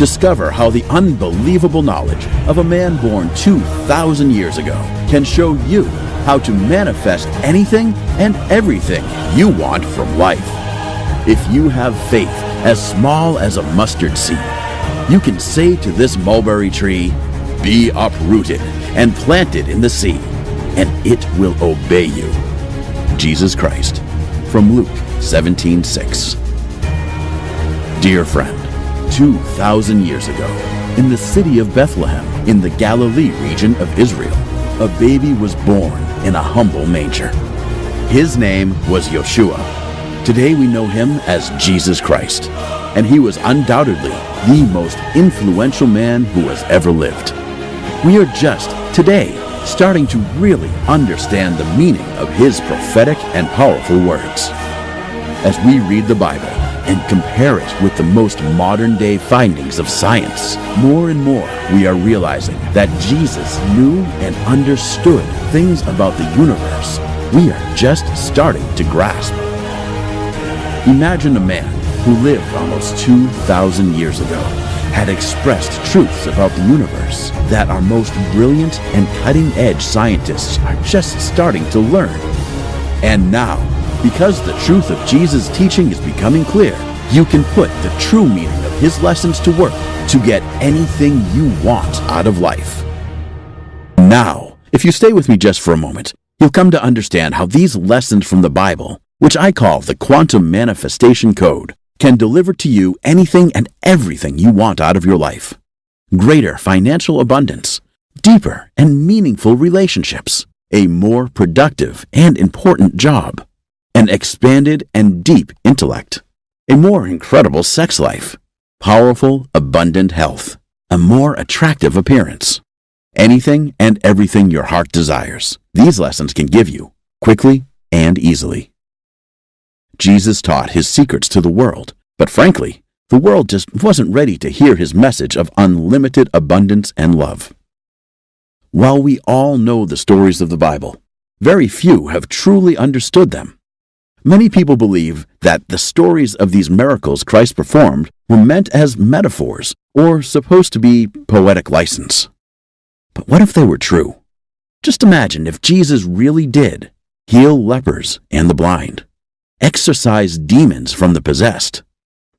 Discover how the unbelievable knowledge of a man born 2,000 years ago can show you how to manifest anything and everything you want from life. If you have faith as small as a mustard seed, you can say to this mulberry tree, "Be uprooted and planted in the sea," and it will obey you. Jesus Christ, from Luke 17:6. Dear friend, 2,000 years ago, in the city of Bethlehem, in the Galilee region of Israel, a baby was born in a humble manger. His name was Yeshua. Today we know him as Jesus Christ, and he was undoubtedly the most influential man who has ever lived. We are just, today, starting to really understand the meaning of his prophetic and powerful words. As we read the Bible and compare it with the most modern-day findings of science, more and more we are realizing that Jesus knew and understood things about the universe we are just starting to grasp. Imagine a man who lived almost 2,000 years ago had expressed truths about the universe that our most brilliant and cutting-edge scientists are just starting to learn. And now, because the truth of Jesus' teaching is becoming clear, you can put the true meaning of his lessons to work to get anything you want out of life. Now, if you stay with me just for a moment, you'll come to understand how these lessons from the Bible, which I call the quantum manifestation code, can deliver to you anything and everything you want out of your life. Greater financial abundance, deeper and meaningful relationships, a more productive and important job, an expanded and deep intellect, a more incredible sex life, powerful, abundant health, a more attractive appearance, anything and everything your heart desires. These lessons can give you quickly and easily. Jesus taught his secrets to the world, but frankly, the world just wasn't ready to hear his message of unlimited abundance and love. While we all know the stories of the Bible, very few have truly understood them. Many people believe that the stories of these miracles Christ performed were meant as metaphors or supposed to be poetic license. But what if they were true? Just imagine if Jesus really did heal lepers and the blind, exorcise demons from the possessed,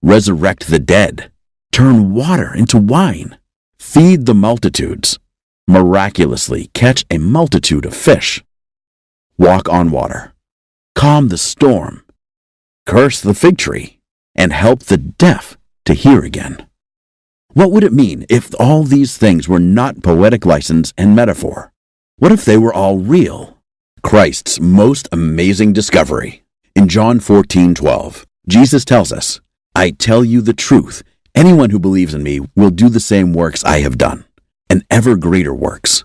resurrect the dead, turn water into wine, feed the multitudes, miraculously catch a multitude of fish, walk on water, calm the storm, curse the fig tree, and help the deaf to hear again. What would it mean if all these things were not poetic license and metaphor? What if they were all real? Christ's most amazing discovery. In John 14:12, Jesus tells us, "I tell you the truth, anyone who believes in me will do the same works I have done, and ever greater works."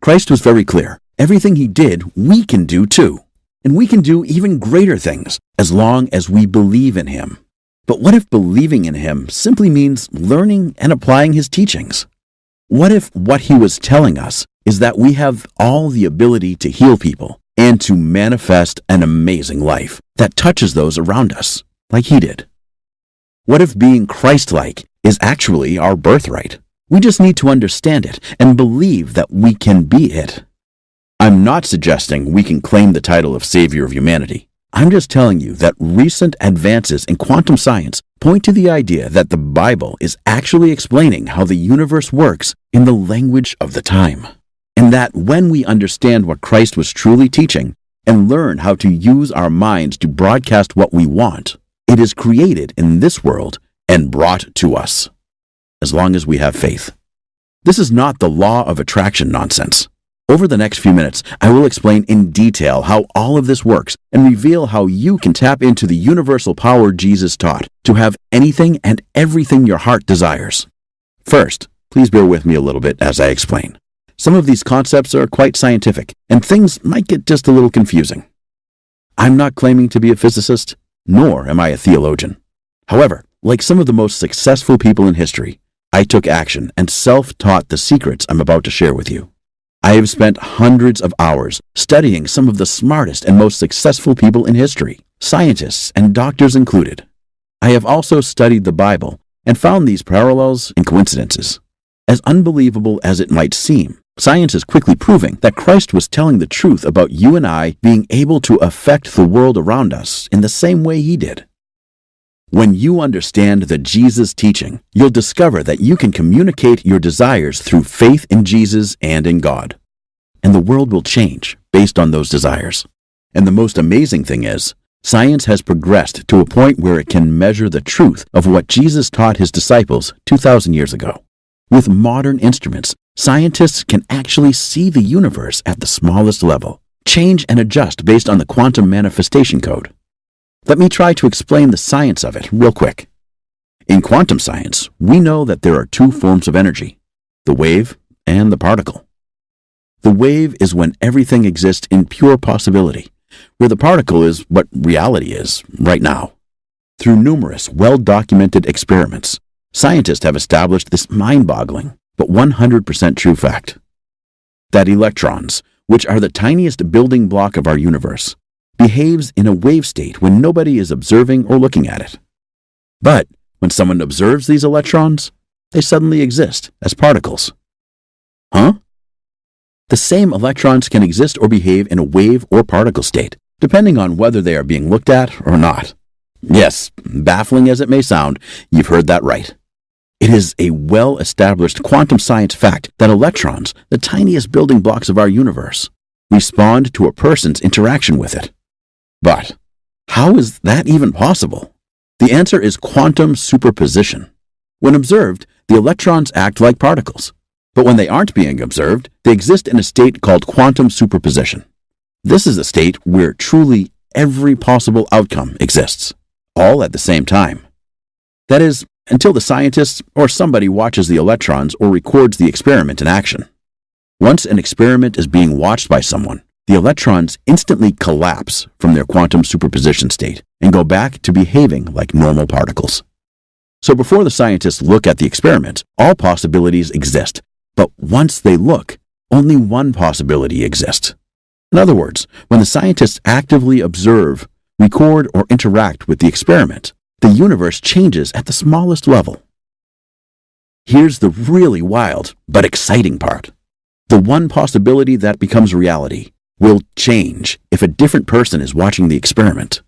Christ was very clear. Everything he did, we can do too. And we can do even greater things as long as we believe in him. But what if believing in him simply means learning and applying his teachings? What if what he was telling us is that we have all the ability to heal people and to manifest an amazing life that touches those around us, like he did? What if being Christ-like is actually our birthright? We just need to understand it and believe that we can be it. I'm not suggesting we can claim the title of Savior of humanity. I'm just telling you that recent advances in quantum science point to the idea that the Bible is actually explaining how the universe works in the language of the time. And that when we understand what Christ was truly teaching and learn how to use our minds to broadcast what we want, it is created in this world and brought to us, as long as we have faith. This is not the law of attraction nonsense. Over the next few minutes, I will explain in detail how all of this works and reveal how you can tap into the universal power Jesus taught to have anything and everything your heart desires. First, please bear with me a little bit as I explain. Some of these concepts are quite scientific, and things might get just a little confusing. I'm not claiming to be a physicist, nor am I a theologian. However, like some of the most successful people in history, I took action and self-taught the secrets I'm about to share with you. I have spent hundreds of hours studying some of the smartest and most successful people in history, scientists and doctors included. I have also studied the Bible and found these parallels and coincidences. As unbelievable as it might seem, science is quickly proving that Christ was telling the truth about you and I being able to affect the world around us in the same way he did. When you understand the Jesus teaching, you'll discover that you can communicate your desires through faith in Jesus and in God. And the world will change based on those desires. And the most amazing thing is, science has progressed to a point where it can measure the truth of what Jesus taught his disciples 2,000 years ago. With modern instruments, scientists can actually see the universe at the smallest level, change and adjust based on the quantum manifestation code. Let me try to explain the science of it real quick. In quantum science, we know that there are two forms of energy, the wave and the particle. The wave is when everything exists in pure possibility, where the particle is what reality is right now. Through numerous well-documented experiments, scientists have established this mind-boggling but 100% true fact: that electrons, which are the tiniest building block of our universe, behaves in a wave state when nobody is observing or looking at it. But when someone observes these electrons, they suddenly exist as particles. Huh? The same electrons can exist or behave in a wave or particle state, depending on whether they are being looked at or not. Yes, baffling as it may sound, you've heard that right. It is a well-established quantum science fact that electrons, the tiniest building blocks of our universe, respond to a person's interaction with it. But how is that even possible? The answer is quantum superposition. When observed, the electrons act like particles. But when they aren't being observed, they exist in a state called quantum superposition. This is a state where truly every possible outcome exists, all at the same time. That is, until the scientists or somebody watches the electrons or records the experiment in action. Once an experiment is being watched by someone, the electrons instantly collapse from their quantum superposition state and go back to behaving like normal particles. So before the scientists look at the experiment, all possibilities exist. But once they look, only one possibility exists. In other words, when the scientists actively observe, record, or interact with the experiment, the universe changes at the smallest level. Here's the really wild but exciting part. The one possibility that becomes reality will change if a different person is watching the experiment.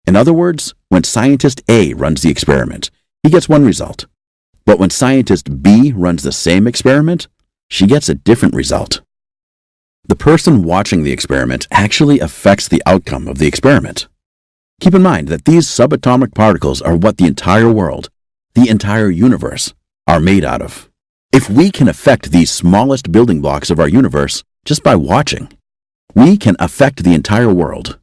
In other words, when scientist A runs the experiment, he gets one result. But when scientist B runs the same experiment, she gets a different result. The person watching the experiment actually affects the outcome of the experiment. Keep in mind that these subatomic particles are what the entire world, the entire universe, are made out of. If we can affect these smallest building blocks of our universe just by watching, we can affect the entire world.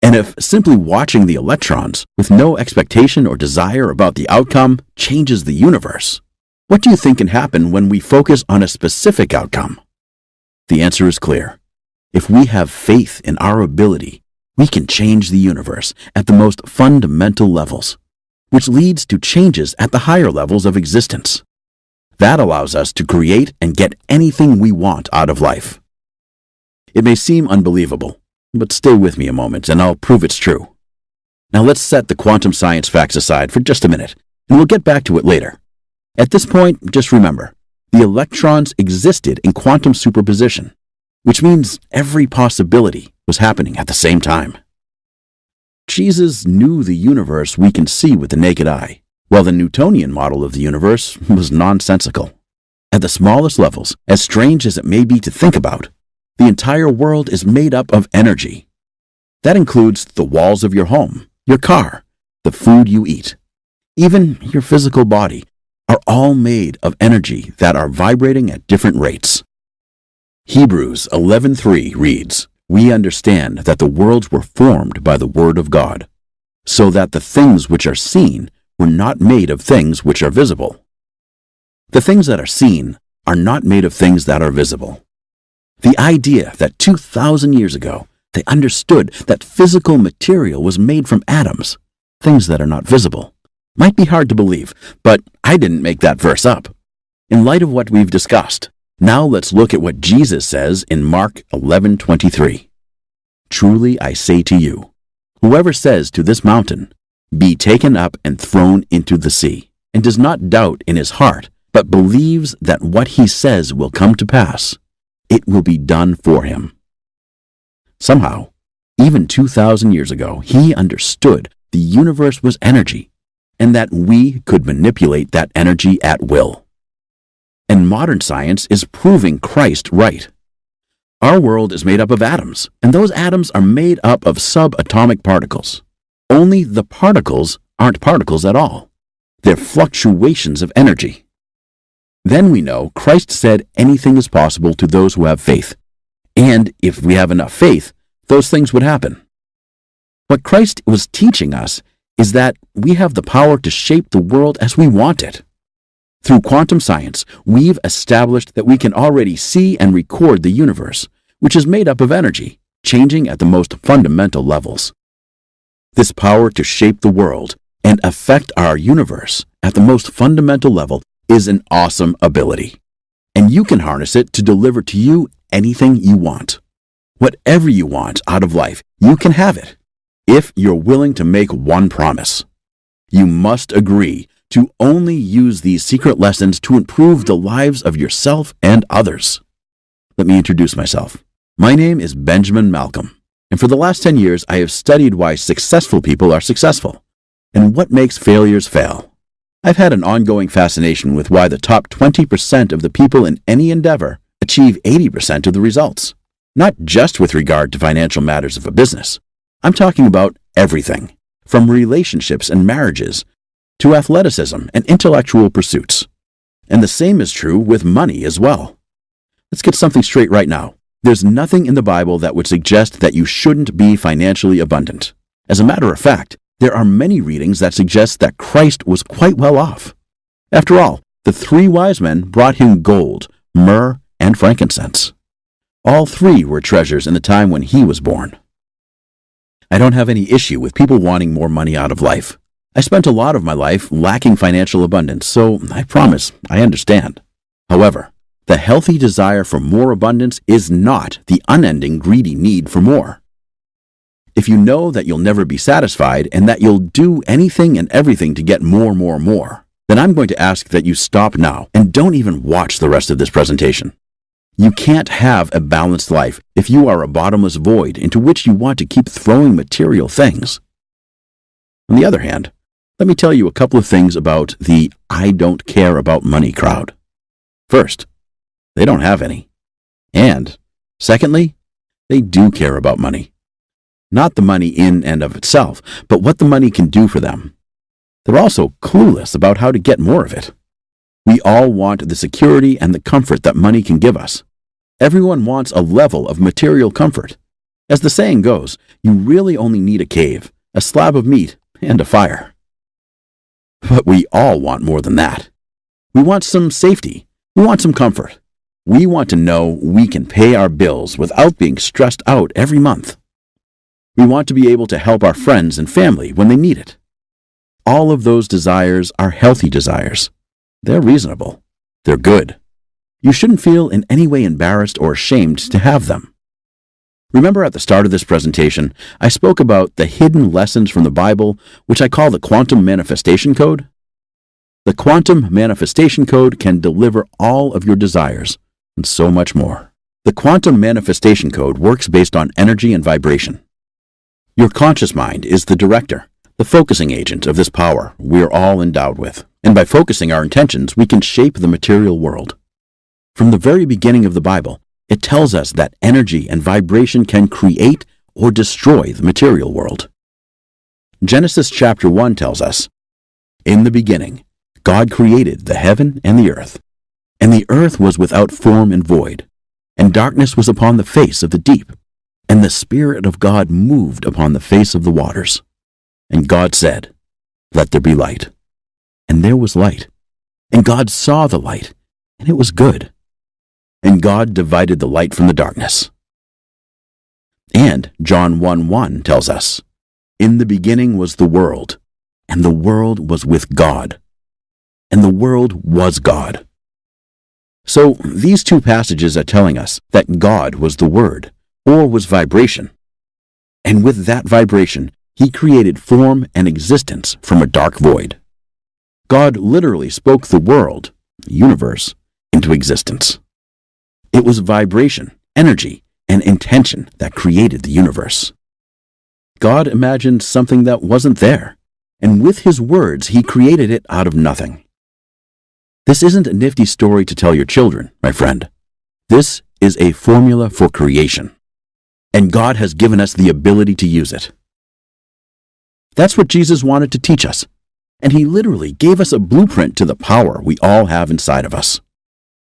And if simply watching the electrons with no expectation or desire about the outcome changes the universe, what do you think can happen when we focus on a specific outcome? The answer is clear. If we have faith in our ability, we can change the universe at the most fundamental levels, which leads to changes at the higher levels of existence. That allows us to create and get anything we want out of life. It may seem unbelievable, but stay with me a moment and I'll prove it's true. Now let's set the quantum science facts aside for just a minute, and we'll get back to it later. At this point, just remember, the electrons existed in quantum superposition, which means every possibility was happening at the same time. Jesus knew the universe we can see with the naked eye, while the Newtonian model of the universe was nonsensical. At the smallest levels, as strange as it may be to think about, the entire world is made up of energy. That includes the walls of your home, your car, the food you eat, even your physical body, are all made of energy that are vibrating at different rates. Hebrews 11:3 reads, "We understand that the worlds were formed by the word of God, so that the things which are seen were not made of things which are visible." The things that are seen are not made of things that are visible. The idea that 2,000 years ago they understood that physical material was made from atoms, things that are not visible, might be hard to believe, but I didn't make that verse up. In light of what we've discussed, now let's look at what Jesus says in Mark 11:23. "Truly I say to you, whoever says to this mountain, 'Be taken up and thrown into the sea,' and does not doubt in his heart, but believes that what he says will come to pass, it will be done for him. Somehow, even 2,000 years ago, he understood the universe was energy and that we could manipulate that energy at will. And modern science is proving Christ right. Our world is made up of atoms, and those atoms are made up of subatomic particles. Only the particles aren't particles at all. They're fluctuations of energy. Then we know Christ said anything is possible to those who have faith. And if we have enough faith, those things would happen. What Christ was teaching us is that we have the power to shape the world as we want it. Through quantum science, we've established that we can already see and record the universe, which is made up of energy, changing at the most fundamental levels. This power to shape the world and affect our universe at the most fundamental level is an awesome ability, and you can harness it to deliver to you anything you want. Whatever you want out of life, you can have it, if you're willing to make one promise. You must agree to only use these secret lessons to improve the lives of yourself and others. Let me introduce myself. My name is Benjamin Malcolm, and for the last 10 years I have studied why successful people are successful and what makes failures fail. I've had an ongoing fascination with why the top 20% of the people in any endeavor achieve 80% of the results, not just with regard to financial matters of a business. I'm talking about everything, from relationships and marriages to athleticism and intellectual pursuits. And the same is true with money as well. Let's get something straight right now. There's nothing in the Bible that would suggest that you shouldn't be financially abundant. As a matter of fact, there are many readings that suggest that Christ was quite well off. After all, the 3 wise men brought him gold, myrrh, and frankincense. All 3 were treasures in the time when he was born. I don't have any issue with people wanting more money out of life. I spent a lot of my life lacking financial abundance, so I promise I understand. However, the healthy desire for more abundance is not the unending greedy need for more. If you know that you'll never be satisfied and that you'll do anything and everything to get more, then I'm going to ask that you stop now and don't even watch the rest of this presentation. You can't have a balanced life if you are a bottomless void into which you want to keep throwing material things. On the other hand, let me tell you a couple of things about the I don't care about money crowd. First, they don't have any. And secondly, they do care about money. Not the money in and of itself, but what the money can do for them. They're also clueless about how to get more of it. We all want the security and the comfort that money can give us. Everyone wants a level of material comfort. As the saying goes, you really only need a cave, a slab of meat, and a fire. But we all want more than that. We want some safety. We want some comfort. We want to know we can pay our bills without being stressed out every month. We want to be able to help our friends and family when they need it. All of those desires are healthy desires. They're reasonable. They're good. You shouldn't feel in any way embarrassed or ashamed to have them. Remember at the start of this presentation, I spoke about the hidden lessons from the Bible, which I call the Quantum Manifestation Code? The Quantum Manifestation Code can deliver all of your desires, and so much more. The Quantum Manifestation Code works based on energy and vibration. Your conscious mind is the director, the focusing agent of this power we're all endowed with. And by focusing our intentions, we can shape the material world. From the very beginning of the Bible, it tells us that energy and vibration can create or destroy the material world. Genesis chapter 1 tells us, "In the beginning, God created the heaven and the earth. And the earth was without form and void, and darkness was upon the face of the deep. And the Spirit of God moved upon the face of the waters. And God said, 'Let there be light.' And there was light. And God saw the light, and it was good. And God divided the light from the darkness." And John 1:1 tells us, "In the beginning was the World, and the world was with God, and the world was God." So these 2 passages are telling us that God was the Word, or was vibration. And with that vibration, He created form and existence from a dark void. God literally spoke the world, universe, into existence. It was vibration, energy, and intention that created the universe. God imagined something that wasn't there, and with His words, He created it out of nothing. This isn't a nifty story to tell your children, my friend. This is a formula for creation, and God has given us the ability to use it. That's what Jesus wanted to teach us, and He literally gave us a blueprint to the power we all have inside of us.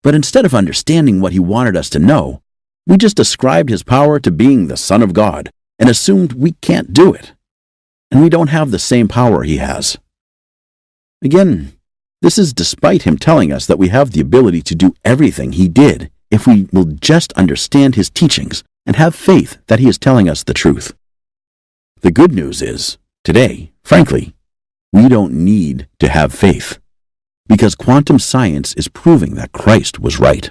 But instead of understanding what He wanted us to know, we just ascribed His power to being the Son of God and assumed we can't do it, and we don't have the same power He has. Again, this is despite Him telling us that we have the ability to do everything He did if we will just understand His teachings and have faith that He is telling us the truth. The good news is, today, frankly, we don't need to have faith, because quantum science is proving that Christ was right.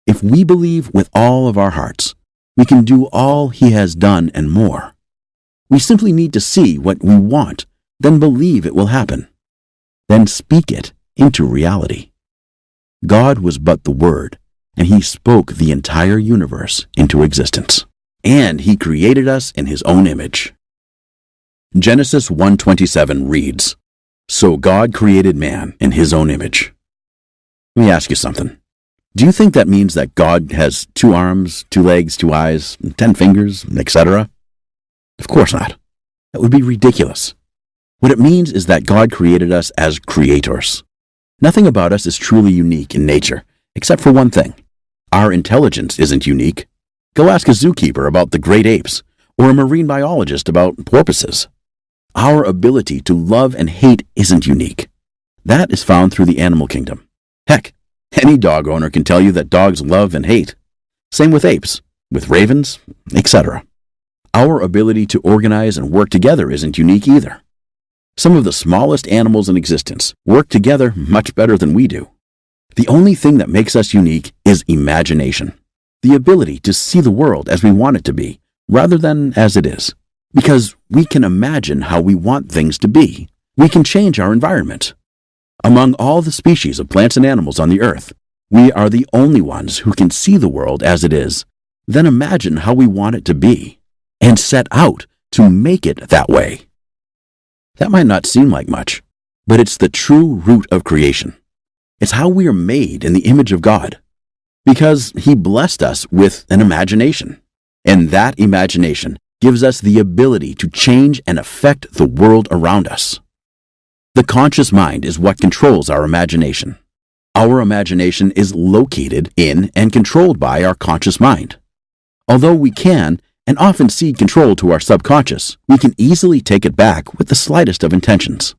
If we believe with all of our hearts, we can do all He has done and more. We simply need to see what we want, then believe it will happen. Then speak it into reality. God was but the Word, and He spoke the entire universe into existence. And He created us in His own image. Genesis 1:27 reads, "So God created man in His own image." Let me ask you something. Do you think that means that God has 2 arms, 2 legs, 2 eyes, 10 fingers, etc.? Of course not. That would be ridiculous. What it means is that God created us as creators. Nothing about us is truly unique in nature, except for one thing. Our intelligence isn't unique. Go ask a zookeeper about the great apes, or a marine biologist about porpoises. Our ability to love and hate isn't unique. That is found through the animal kingdom. Heck, any dog owner can tell you that dogs love and hate. Same with apes, with ravens, etc. Our ability to organize and work together isn't unique either. Some of the smallest animals in existence work together much better than we do. The only thing that makes us unique is imagination, the ability to see the world as we want it to be, rather than as it is. Because we can imagine how we want things to be. We can change our environment. Among all the species of plants and animals on the earth, we are the only ones who can see the world as it is, then imagine how we want it to be, and set out to make it that way. That might not seem like much, but it's the true root of creation. It's how we are made in the image of God, because He blessed us with an imagination, and that imagination gives us the ability to change and affect the world around us. The conscious mind is what controls our imagination. Our imagination is located in and controlled by our conscious mind. Although we can and often cede control to our subconscious, we can easily take it back with the slightest of intentions.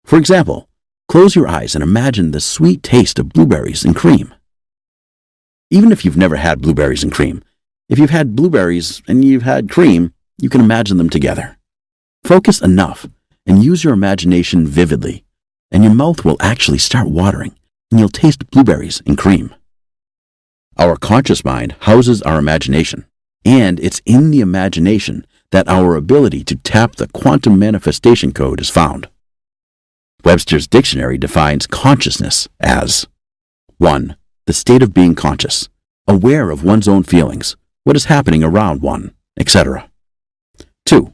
For example, close your eyes and imagine the sweet taste of blueberries and cream. Even if you've never had blueberries and cream, if you've had blueberries and you've had cream, you can imagine them together. Focus enough and use your imagination vividly, and your mouth will actually start watering, and you'll taste blueberries and cream. Our conscious mind houses our imagination, and it's in the imagination that our ability to tap the quantum manifestation code is found. Webster's dictionary defines consciousness as 1. The state of being conscious, aware of one's own feelings, what is happening around one, etc. 2.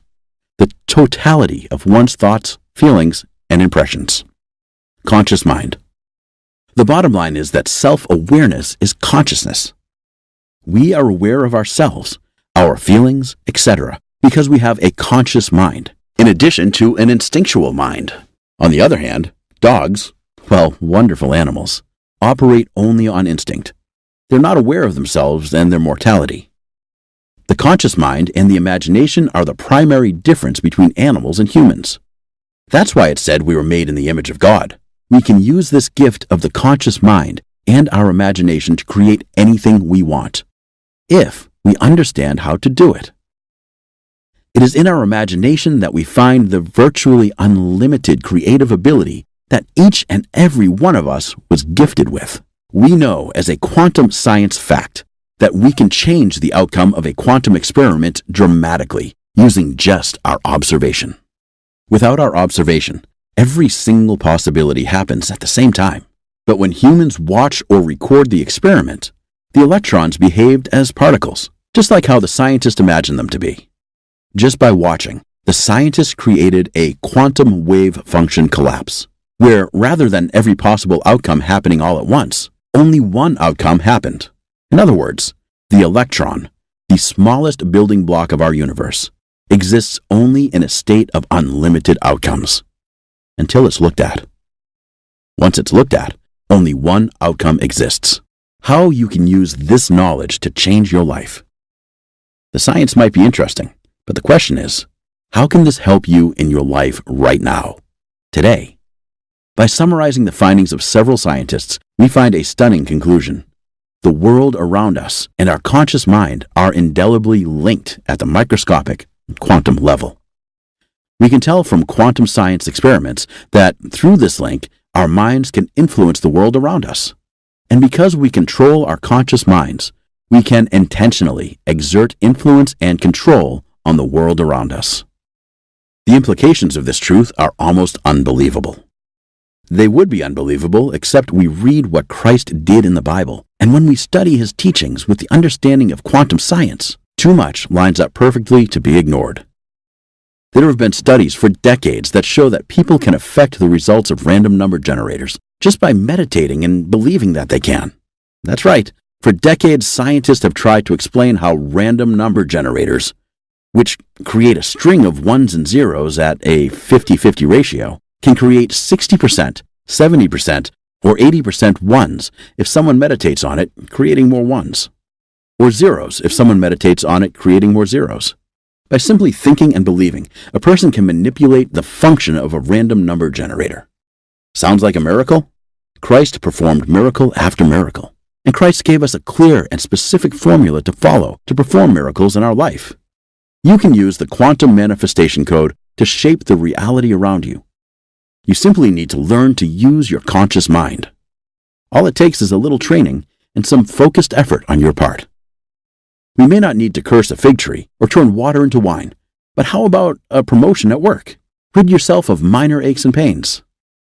The totality of one's thoughts, feelings, and impressions. Conscious mind. The bottom line is that self-awareness is consciousness. We are aware of ourselves, our feelings, etc., because we have a conscious mind, in addition to an instinctual mind. On the other hand, dogs, well, wonderful animals, operate only on instinct. They're not aware of themselves and their mortality. The conscious mind and the imagination are the primary difference between animals and humans. That's why it's said we were made in the image of God. We can use this gift of the conscious mind and our imagination to create anything we want, if we understand how to do it. It is in our imagination that we find the virtually unlimited creative ability that each and every one of us was gifted with. We know as a quantum science fact that we can change the outcome of a quantum experiment dramatically using just our observation. Without our observation, Every single possibility happens at the same time. But when humans watch or record the experiment, the electrons behaved as particles, just like how the scientists imagined them to be. Just by watching, the scientists created a quantum wave function collapse, where rather than every possible outcome happening all at once, only one outcome happened. In other words, the electron, the smallest building block of our universe, exists only in a state of unlimited outcomes, until it's looked at. Once it's looked at, only one outcome exists. How you can use this knowledge to change your life. The science might be interesting, but the question is, how can this help you in your life right now, today? By summarizing the findings of several scientists, we find a stunning conclusion. The world around us and our conscious mind are indelibly linked at the microscopic quantum level. We can tell from quantum science experiments that through this link, our minds can influence the world around us. And because we control our conscious minds, we can intentionally exert influence and control on the world around us. The implications of this truth are almost unbelievable. They would be unbelievable except we read what Christ did in the Bible, and when we study his teachings with the understanding of quantum science, too much lines up perfectly to be ignored. There have been studies for decades that show that people can affect the results of random number generators just by meditating and believing that they can. That's right. For decades, scientists have tried to explain how random number generators, which create a string of ones and zeros at a 50-50 ratio, can create 60%, 70%, or 80% ones if someone meditates on it, creating more ones, or zeros if someone meditates on it, creating more zeros. By simply thinking and believing, a person can manipulate the function of a random number generator. Sounds like a miracle? Christ performed miracle after miracle, and Christ gave us a clear and specific formula to follow to perform miracles in our life. You can use the quantum manifestation code to shape the reality around you. You simply need to learn to use your conscious mind. All it takes is a little training and some focused effort on your part. We may not need to curse a fig tree or turn water into wine, but how about a promotion at work? Rid yourself of minor aches and pains.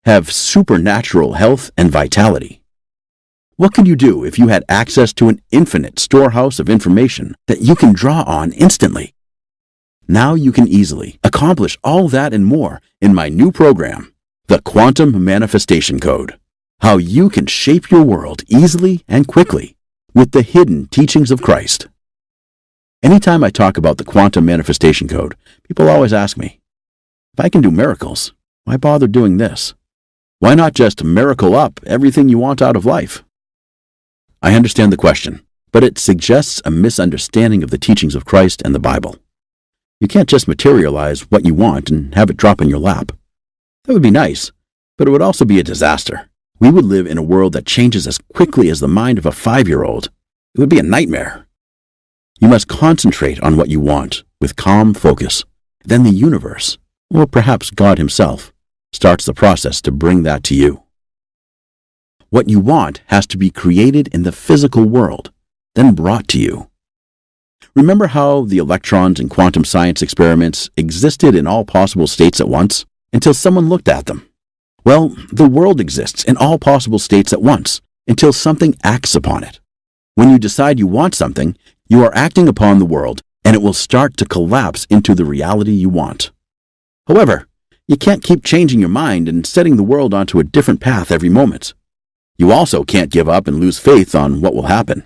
Have supernatural health and vitality. What could you do if you had access to an infinite storehouse of information that you can draw on instantly? Now you can easily accomplish all that and more in my new program, the Quantum Manifestation Code. How you can shape your world easily and quickly with the hidden teachings of Christ. Anytime I talk about the Quantum Manifestation Code, people always ask me, if I can do miracles, why bother doing this? Why not just miracle up everything you want out of life? I understand the question, but it suggests a misunderstanding of the teachings of Christ and the Bible. You can't just materialize what you want and have it drop in your lap. That would be nice, but it would also be a disaster. We would live in a world that changes as quickly as the mind of a 5-year-old. It would be a nightmare. You must concentrate on what you want with calm focus. Then the universe, or perhaps God himself, starts the process to bring that to you. What you want has to be created in the physical world, then brought to you. Remember how the electrons in quantum science experiments existed in all possible states at once until someone looked at them? Well, the world exists in all possible states at once until something acts upon it. When you decide you want something, you are acting upon the world, and it will start to collapse into the reality you want. However, you can't keep changing your mind and setting the world onto a different path every moment. You also can't give up and lose faith on what will happen.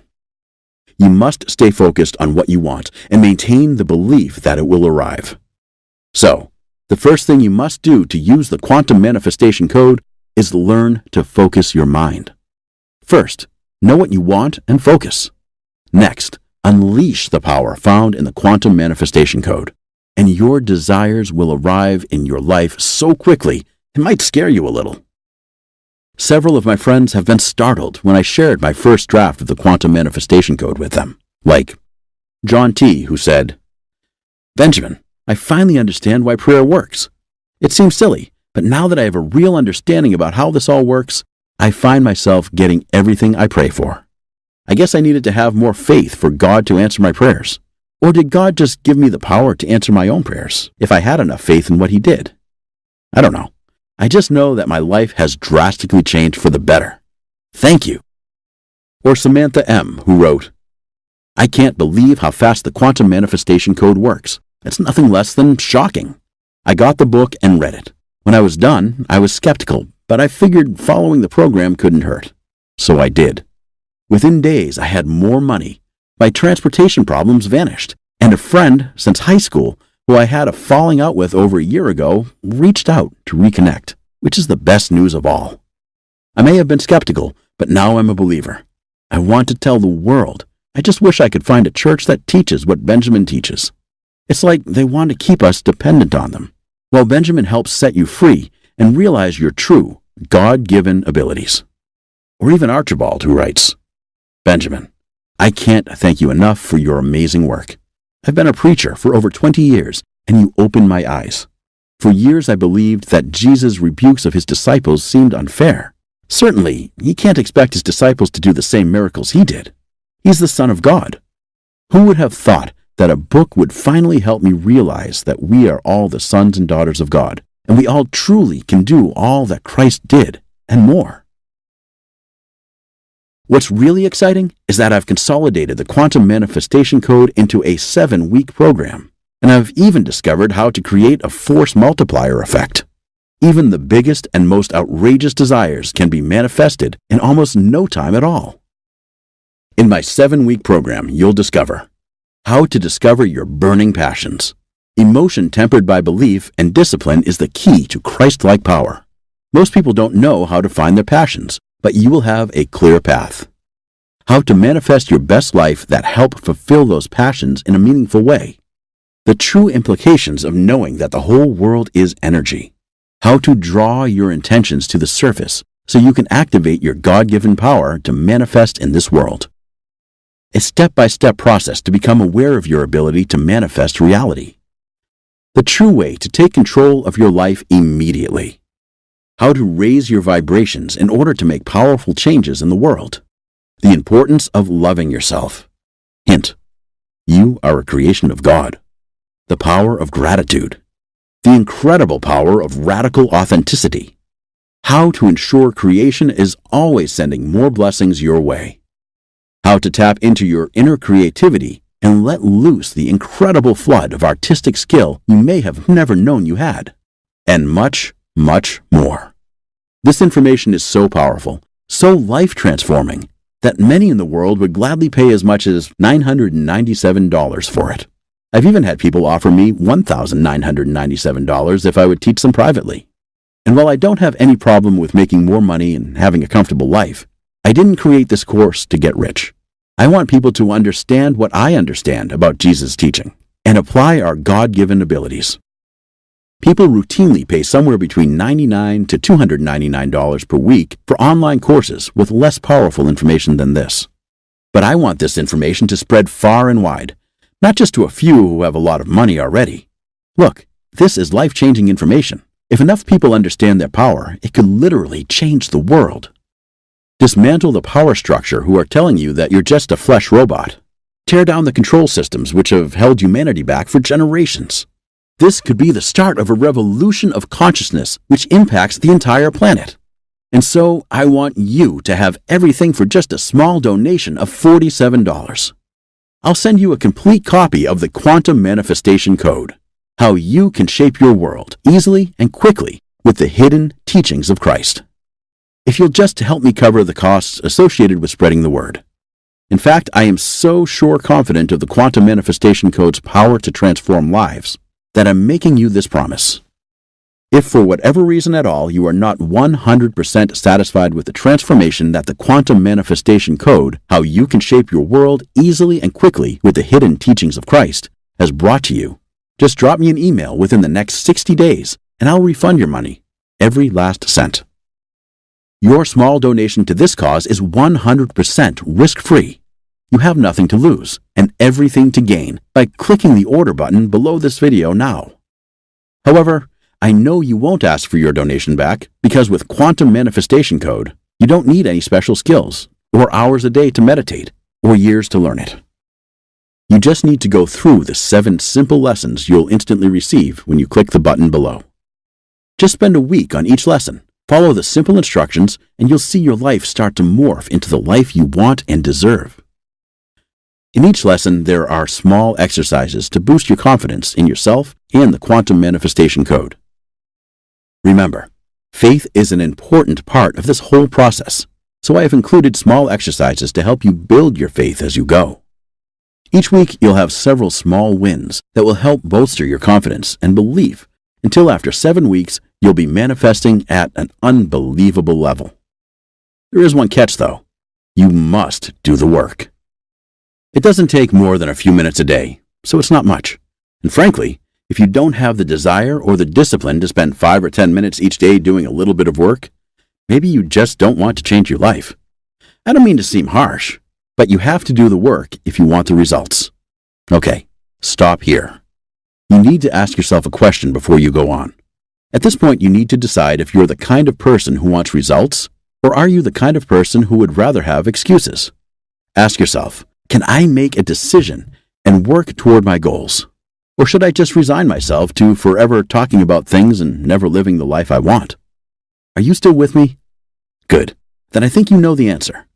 You must stay focused on what you want and maintain the belief that it will arrive. So, the first thing you must do to use the quantum manifestation code is learn to focus your mind. First, know what you want and focus. Next, unleash the power found in the quantum manifestation code, and your desires will arrive in your life so quickly it might scare you a little. Several of my friends have been startled when I shared my first draft of the quantum manifestation code with them, like John T., who said, "Benjamin, I finally understand why prayer works. It seems silly, but now that I have a real understanding about how this all works, I find myself getting everything I pray for. I guess I needed to have more faith for God to answer my prayers. Or did God just give me the power to answer my own prayers if I had enough faith in what he did? I don't know. I just know that my life has drastically changed for the better. Thank you. Or Samantha M., who wrote, I can't believe how fast the quantum manifestation code works. It's nothing less than shocking. I got the book and read it. When I was done, I was skeptical, but I figured following the program couldn't hurt. So I did. Within days, I had more money. My transportation problems vanished, and a friend since high school, who I had a falling out with over a year ago, reached out to reconnect, which is the best news of all. I may have been skeptical, but now I'm a believer. I want to tell the world. I just wish I could find a church that teaches what Benjamin teaches. It's like they want to keep us dependent on them, while Benjamin helps set you free and realize your true, God-given abilities. Or even Archibald, who writes, Benjamin, I can't thank you enough for your amazing work. I've been a preacher for over 20 years, and you opened my eyes. For years I believed that Jesus' rebukes of his disciples seemed unfair. Certainly, he can't expect his disciples to do the same miracles he did. He's the Son of God. Who would have thought that a book would finally help me realize that we are all the sons and daughters of God, and we all truly can do all that Christ did, and more. What's really exciting is that I've consolidated the quantum manifestation code into a 7-week program, and I've even discovered how to create a force multiplier effect. Even the biggest and most outrageous desires can be manifested in almost no time at all. In my 7-week program, you'll discover how to discover your burning passions. Emotion tempered by belief and discipline is the key to Christ-like power. Most people don't know how to find their passions, but you will have a clear path. How to manifest your best life that help fulfill those passions in a meaningful way. The true implications of knowing that the whole world is energy. How to draw your intentions to the surface so you can activate your God-given power to manifest in this world. A step-by-step process to become aware of your ability to manifest reality. The true way to take control of your life immediately. How to raise your vibrations in order to make powerful changes in the world. The importance of loving yourself. Hint: you are a creation of God. The power of gratitude. The incredible power of radical authenticity. How to ensure creation is always sending more blessings your way. How to tap into your inner creativity and let loose the incredible flood of artistic skill you may have never known you had. And much, much more. This information is so powerful, so life-transforming, that many in the world would gladly pay as much as $997 for it. I've even had people offer me $1,997 if I would teach them privately. And while I don't have any problem with making more money and having a comfortable life, I didn't create this course to get rich. I want people to understand what I understand about Jesus' teaching and apply our God-given abilities. People routinely pay somewhere between $99 to $299 per week for online courses with less powerful information than this. But I want this information to spread far and wide, not just to a few who have a lot of money already. Look, this is life-changing information. If enough people understand their power, it could literally change the world. Dismantle the power structure who are telling you that you're just a flesh robot. Tear down the control systems which have held humanity back for generations. This could be the start of a revolution of consciousness which impacts the entire planet. And so I want you to have everything for just a small donation of $47. I'll send you a complete copy of the Quantum Manifestation Code, how you can shape your world easily and quickly with the hidden teachings of Christ. If you'll just help me cover the costs associated with spreading the word. In fact, I am so confident of the Quantum Manifestation Code's power to transform lives that I'm making you this promise. If for whatever reason at all you are not 100% satisfied with the transformation that the Quantum Manifestation Code, how you can shape your world easily and quickly with the hidden teachings of Christ, has brought to you, just drop me an email within the next 60 days and I'll refund your money, every last cent. Your small donation to this cause is 100% risk-free. You have nothing to lose and everything to gain by clicking the order button below this video now. However, I know you won't ask for your donation back because with Quantum Manifestation Code, you don't need any special skills or hours a day to meditate or years to learn it. You just need to go through the 7 simple lessons you'll instantly receive when you click the button below. Just spend a week on each lesson. Follow the simple instructions, and you'll see your life start to morph into the life you want and deserve. In each lesson, there are small exercises to boost your confidence in yourself and the quantum manifestation code. Remember, faith is an important part of this whole process, so I have included small exercises to help you build your faith as you go. Each week, you'll have several small wins that will help bolster your confidence and belief until after 7 weeks, you'll be manifesting at an unbelievable level. There is one catch, though. You must do the work. It doesn't take more than a few minutes a day, so it's not much. And frankly, if you don't have the desire or the discipline to spend 5 or 10 minutes each day doing a little bit of work, maybe you just don't want to change your life. I don't mean to seem harsh, but you have to do the work if you want the results. Okay, stop here. You need to ask yourself a question before you go on. At this point, you need to decide if you're the kind of person who wants results, or are you the kind of person who would rather have excuses? Ask yourself, can I make a decision and work toward my goals? Or should I just resign myself to forever talking about things and never living the life I want? Are you still with me? Good. Then I think you know the answer.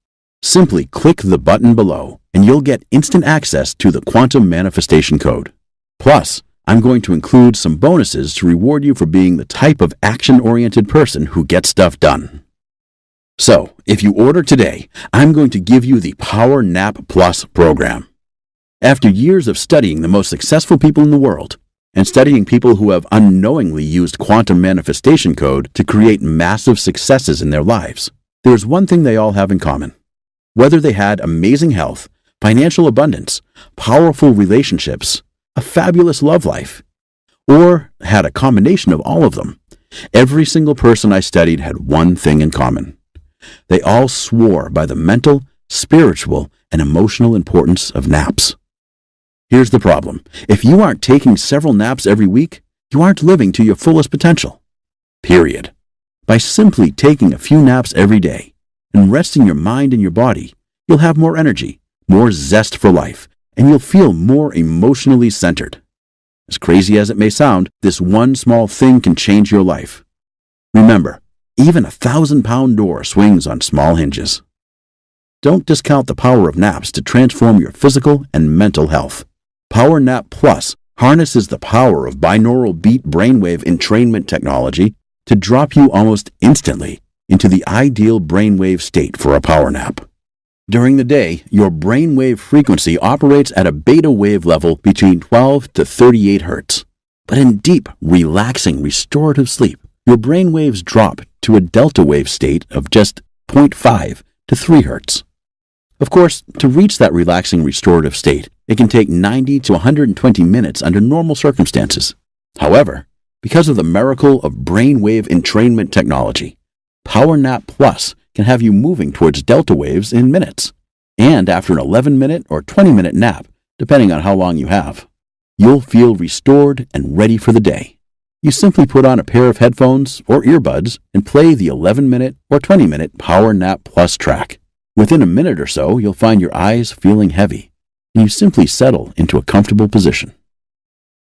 Simply click the button below and you'll get instant access to the quantum manifestation code. Plus, I'm going to include some bonuses to reward you for being the type of action-oriented person who gets stuff done. So, if you order today, I'm going to give you the Power Nap Plus program. After years of studying the most successful people in the world, and studying people who have unknowingly used quantum manifestation code to create massive successes in their lives, there's one thing they all have in common. Whether they had amazing health, financial abundance, powerful relationships, a fabulous love life, or had a combination of all of them, every single person I studied had one thing in common. They all swore by the mental, spiritual, and emotional importance of naps. Here's the problem. If you aren't taking several naps every week, you aren't living to your fullest potential. Period. By simply taking a few naps every day and resting your mind and your body, you'll have more energy, more zest for life, and you'll feel more emotionally centered. As crazy as it may sound, this one small thing can change your life. Remember, even a 1,000-pound door swings on small hinges. Don't discount the power of naps to transform your physical and mental health. Power Nap Plus harnesses the power of binaural beat brainwave entrainment technology to drop you almost instantly into the ideal brainwave state for a power nap. During the day, your brainwave frequency operates at a beta wave level between 12 to 38 hertz. But in deep, relaxing, restorative sleep, your brainwaves drop to a delta wave state of just 0.5 to 3 hertz. Of course, to reach that relaxing restorative state, it can take 90 to 120 minutes under normal circumstances. However, because of the miracle of brainwave entrainment technology, Power Nap Plus can have you moving towards delta waves in minutes. And after an 11-minute or 20-minute nap, depending on how long you have, you'll feel restored and ready for the day. You simply put on a pair of headphones or earbuds and play the 11-minute or 20-minute Power Nap Plus track. Within a minute or so, you'll find your eyes feeling heavy, and you simply settle into a comfortable position.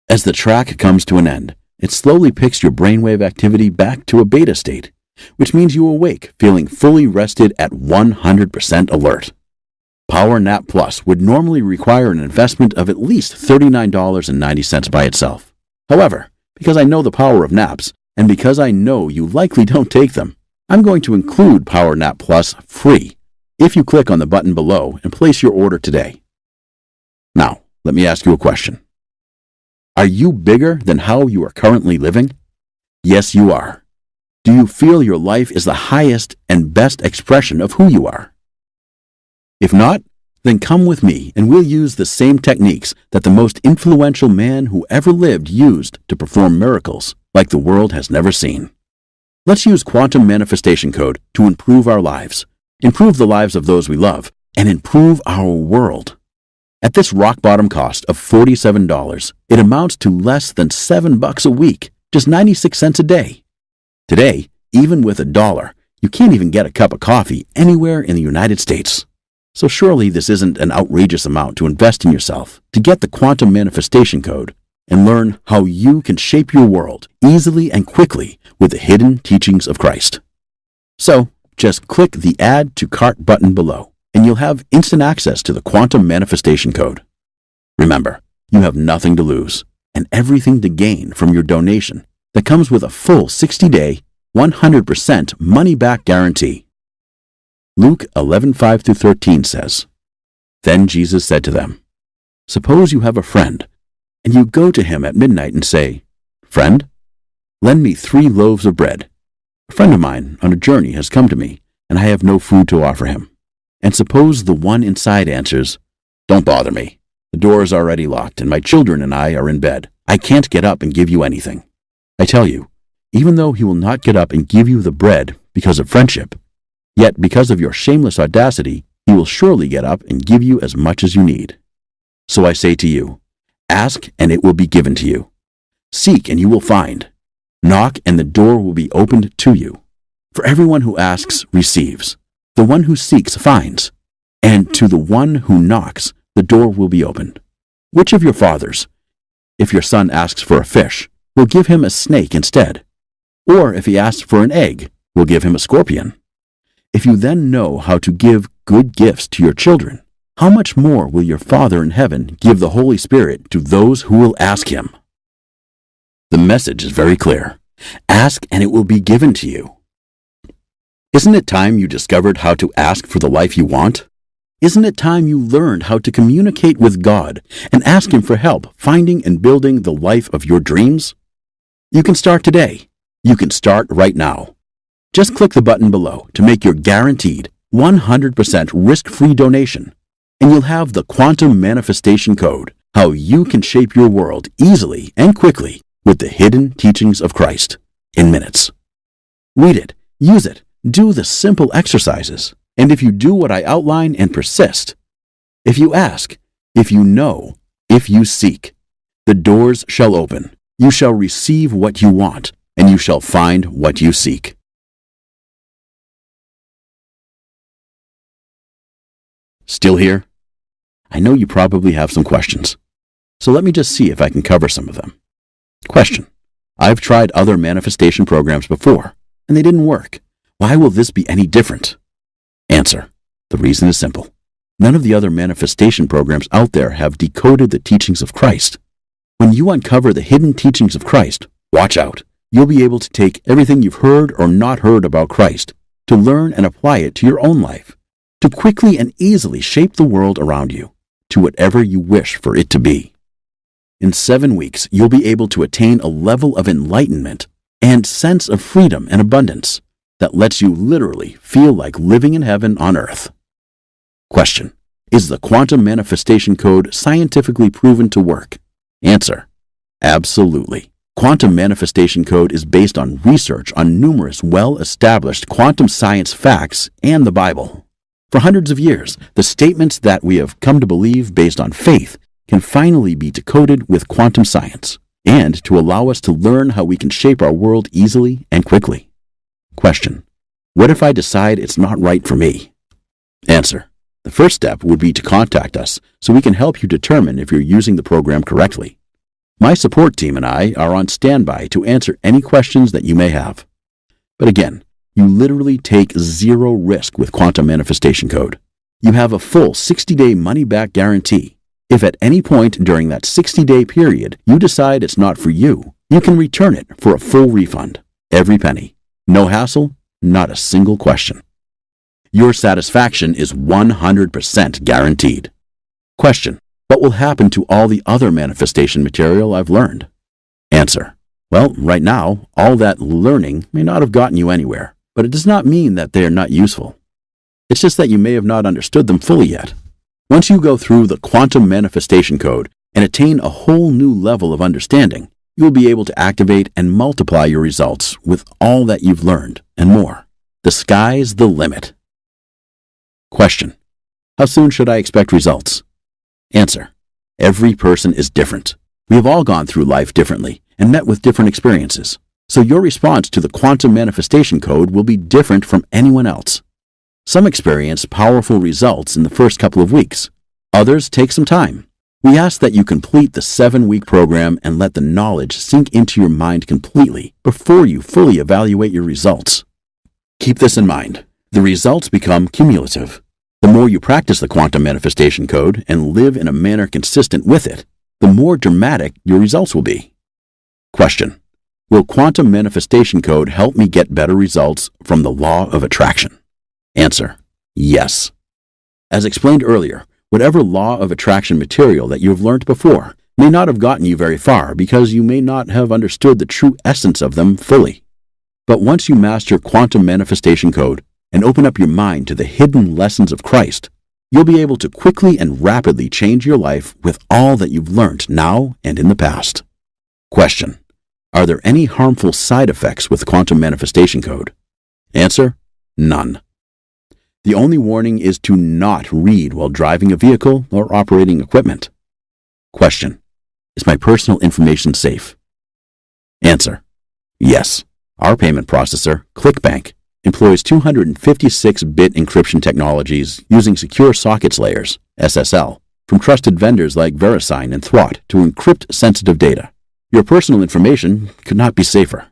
As the track comes to an end, it slowly picks your brainwave activity back to a beta state, which means you awake feeling fully rested at 100% alert. Power Nap Plus would normally require an investment of at least $39.90 by itself. However, because I know the power of naps, and because I know you likely don't take them, I'm going to include Power Nap Plus free if you click on the button below and place your order today. Now, let me ask you a question. Are you bigger than how you are currently living? Yes, you are. Do you feel your life is the highest and best expression of who you are? If not, then come with me and we'll use the same techniques that the most influential man who ever lived used to perform miracles like the world has never seen. Let's use quantum manifestation code to improve our lives, improve the lives of those we love, and improve our world. At this rock-bottom cost of $47, it amounts to less than $7 a week, just 96 cents a day. Today, even with $1, you can't even get a cup of coffee anywhere in the United States. So surely this isn't an outrageous amount to invest in yourself to get the quantum manifestation code and learn how you can shape your world easily and quickly with the hidden teachings of Christ. So, just click the Add to Cart button below, and you'll have instant access to the Quantum Manifestation Code. Remember, you have nothing to lose and everything to gain from your donation that comes with a full 60-day, 100% money-back guarantee. Luke 11:5-13 says, "Then Jesus said to them, 'Suppose you have a friend, and you go to him at midnight and say, "Friend, lend me 3 loaves of bread. A friend of mine on a journey has come to me, and I have no food to offer him." And suppose the one inside answers, "Don't bother me. The door is already locked, and my children and I are in bed. I can't get up and give you anything." I tell you, even though he will not get up and give you the bread because of friendship, yet because of your shameless audacity, he will surely get up and give you as much as you need. So I say to you, ask and it will be given to you. Seek and you will find. Knock and the door will be opened to you. For everyone who asks receives. The one who seeks finds. And to the one who knocks, the door will be opened. Which of your fathers, if your son asks for a fish, will give him a snake instead? Or if he asks for an egg, will give him a scorpion? If you then know how to give good gifts to your children, how much more will your Father in heaven give the Holy Spirit to those who will ask him? The message is very clear. Ask and it will be given to you. Isn't it time you discovered how to ask for the life you want? Isn't it time you learned how to communicate with God and ask Him for help finding and building the life of your dreams? You can start today. You can start right now. Just click the button below to make your guaranteed 100% risk-free donation, and you'll have the Quantum Manifestation Code, how you can shape your world easily and quickly with the hidden teachings of Christ in minutes. Read it, use it, do the simple exercises. And if you do what I outline and persist, if you ask, if you know, if you seek, the doors shall open. You shall receive what you want, and you shall find what you seek. Still here? I know you probably have some questions, so let me just see if I can cover some of them. Question: I've tried other manifestation programs before, and they didn't work. Why will this be any different? Answer: the reason is simple. None of the other manifestation programs out there have decoded the teachings of Christ. When you uncover the hidden teachings of Christ, watch out. You'll be able to take everything you've heard or not heard about Christ, to learn and apply it to your own life, to quickly and easily shape the world around you, to whatever you wish for it to be. In 7 weeks, you'll be able to attain a level of enlightenment and sense of freedom and abundance that lets you literally feel like living in heaven on earth. Question: is the Quantum Manifestation Code scientifically proven to work? Answer: absolutely. Quantum Manifestation Code is based on research on numerous well-established quantum science facts and the Bible. For hundreds of years, the statements that we have come to believe based on faith can finally be decoded with quantum science, and to allow us to learn how we can shape our world easily and quickly. Question: what if I decide it's not right for me? Answer: the first step would be to contact us so we can help you determine if you're using the program correctly. My support team and I are on standby to answer any questions that you may have. But again, you literally take zero risk with Quantum Manifestation Code. You have a full 60-day money-back guarantee. If at any point during that 60-day period you decide it's not for you, you can return it for a full refund, every penny. No hassle, not a single question. Your satisfaction is 100% guaranteed. Question: what will happen to all the other manifestation material I've learned? Answer: well, right now, all that learning may not have gotten you anywhere, but it does not mean that they are not useful. It's just that you may have not understood them fully yet. Once you go through the Quantum Manifestation Code and attain a whole new level of understanding, you'll be able to activate and multiply your results with all that you've learned and more. The sky's the limit. Question: how soon should I expect results? Answer: every person is different. We have all gone through life differently and met with different experiences. So your response to the Quantum Manifestation Code will be different from anyone else. Some experience powerful results in the first couple of weeks. Others take some time. We ask that you complete the 7-week program and let the knowledge sink into your mind completely before you fully evaluate your results. Keep this in mind. The results become cumulative. The more you practice the quantum manifestation code and live in a manner consistent with it, the more dramatic your results will be. Question: will quantum manifestation code help me get better results from the law of attraction? Answer: yes. As explained earlier, whatever law of attraction material that you have learned before may not have gotten you very far because you may not have understood the true essence of them fully. But once you master quantum manifestation code and open up your mind to the hidden lessons of Christ, you'll be able to quickly and rapidly change your life with all that you've learned now and in the past. Question: are there any harmful side effects with quantum manifestation code? Answer: none. The only warning is to not read while driving a vehicle or operating equipment. Question: is my personal information safe? Answer: yes. Our payment processor, ClickBank, employs 256-bit encryption technologies using secure sockets layers, SSL, from trusted vendors like VeriSign and Thwart to encrypt sensitive data. Your personal information could not be safer.